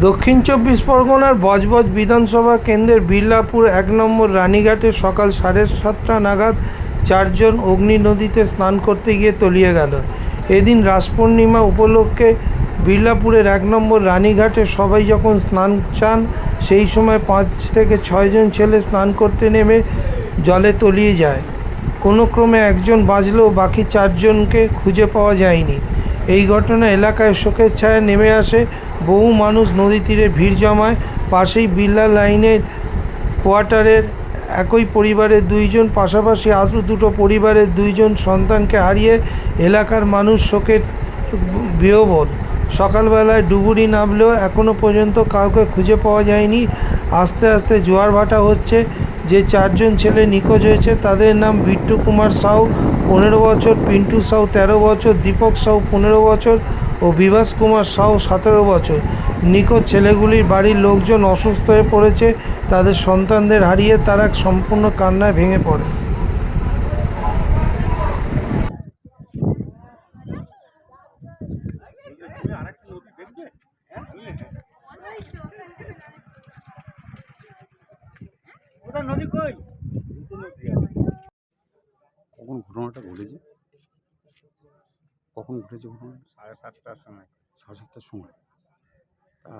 দক্ষিণ চব্বিশ পরগনার বজবজ বিধানসভা কেন্দ্রের বিড়লাপুর ১ নম্বর রানীঘাটে সকাল ৭:৩০ নাগাদ চারজন অগ্নি নদীতে স্নান করতে গিয়ে তলিয়ে গেল। এদিন রাস পূর্ণিমা উপলক্ষে বিড়লাপুরের ১ নম্বর রানীঘাটে সবাই যখন স্নান চান, সেই সময় ৫ থেকে ৬ জন ছেলে স্নান করতে নেমে জলে তলিয়ে যায়। কোনো ক্রমে একজন বাঁচলেও বাকি ৪ জনকে খুঁজে পাওয়া যায়নি। এই ঘটনা এলাকায় শোকের ছায়া নেমে আসে। বহু মানুষ নদী তীরে ভিড় জমায়। পাশেই বিড়লা লাইনের কোয়ার্টারের একই পরিবারের ২ জন, পাশাপাশি আরও দুটো পরিবারের ২ জন সন্তানকে হারিয়ে এলাকার মানুষ শোকের বিহ্বল। সকালবেলায় ডুবুরি নামলেও এখনও পর্যন্ত কাউকে খুঁজে পাওয়া যায়নি। আস্তে আস্তে জোয়ার ভাটা হচ্ছে। যে ৪ জন ছেলে নিখোঁজ হয়েছে তাদের নাম বিট্টু কুমার সাউ ১৫ বছর, পিন্টু সাউ ১৩ বছর, দীপক সাউ ১৫ বছর ও বিভাস কুমার সাউ ১৭ বছর। নিখোঁজ ছেলেগুলির বাড়ির লোকজন অসুস্থ হয়ে পড়েছে। তাদের সন্তানদের হারিয়ে তারা সম্পূর্ণ কান্নায় ভেঙে পড়ে। কখন ঘটনাটা ঘটেছে? কখন ঘটেছে ঘটনা? 7:30টার সময় 7:30টার সময়। তা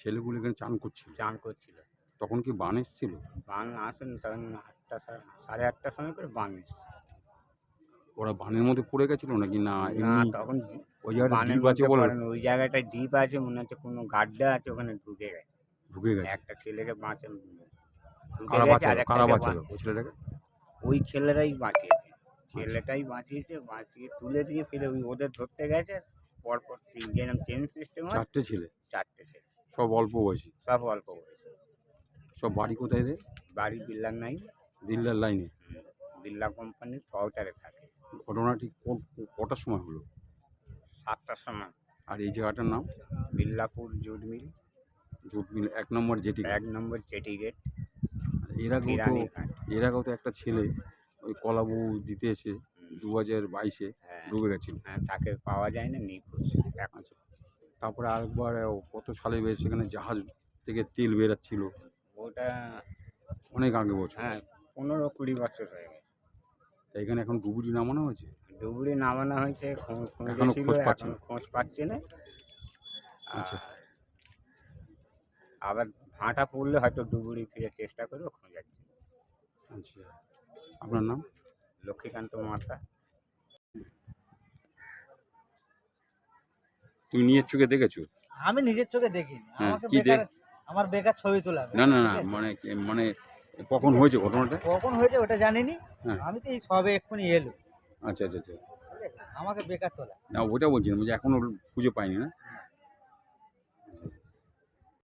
ছেলেগুলো এখানে চান করছিল। তখন কি বান এসেছিল? বান আসেন তখন 8:30টার সময় করে বান এসছে। ওরা বানের মধ্যে পড়ে গেছিল নাকি না না, এমনি তখন ওই জায়গাটা বানের ডিপ আছে মধ্যে বলে পড়েনি, ওই জায়গাটায় ডিপ আছে, মনে হচ্ছে কোনো গাড্ডা আছে, ওখানে ঢুকে গেছে। ঢুকে গেছে? একটা ছেলেকে কারা বাঁচালো? কারা ঢুকে বাঁচালো ওই ছেলেটাকে? ওই ছেলেরাই বাঁচিয়েছে। ছেলেটাই বাঁচিয়েছে, বাঁচিয়ে তুলে দিয়ে ফেলে ওদের ধরতে গেছে। পরপর যেরকম ট্রেন সিস্টেম হয়, 4টে ছেলে? 4টে ছেলে, সব অল্প বয়সী? সব অল্প বয়সে। সব বাড়ি কোথায় এদের? বাড়ি বিল্লার নাই, দিল্লার লাইনে? বিল্লা কোম্পানির কোয়ার্টারে থাকে। ঘটনাটি কটার সময় হলো? 7টার সময়। আর এই জায়গাটার নাম? বিল্লাপুর জুট মিল, ১ নম্বর জেটি। 1 নম্বর জেটি গেট, এর আগেও তো একটা ছেলে ওই কলাবু দিতে এসে 2022-এ ডুবে গেছিল। হ্যাঁ, তাকে পাওয়া যায় না, নিখোঁজ। আচ্ছা, তারপরে আরেকবার কত সালে বেশ সেখানে জাহাজ থেকে তেল বেরাচ্ছিল, ওটা অনেক আগে বছর। হ্যাঁ, 15-20 বছর হয়ে গেছে। তা এখানে এখন ডুবুরি নামানো হয়েছে? ডুবুরি নামানো হয়েছে, এখনো খোঁজ পাচ্ছে না? খোঁজ পাচ্ছে না। আচ্ছা, আবার ভাঁটা পড়লে হয়তো ডুবুরি ফিরে চেষ্টা করবে, খোঁজার জন্য। আচ্ছা, আপনার নাম? লক্ষ্মীকান্ত মাতা। তুমি নিজের চোখে দেখেছো? আমি নিজের চোখে দেখিনি। হ্যাঁ, আমাকে কি বেকার, আমার বেকার ছবি তোলা। না না না, মানে কখন হয়েছে ঘটনাটা? কখন হয়েছে ওটা জানিনি। হ্যাঁ। আমি তো এই সবে এক্ষুনি এলো। আচ্ছা আচ্ছা আচ্ছা। আমাকে বেকার তোলা। না ওটা বলছি না, এখনো খুঁজে পাইনি না?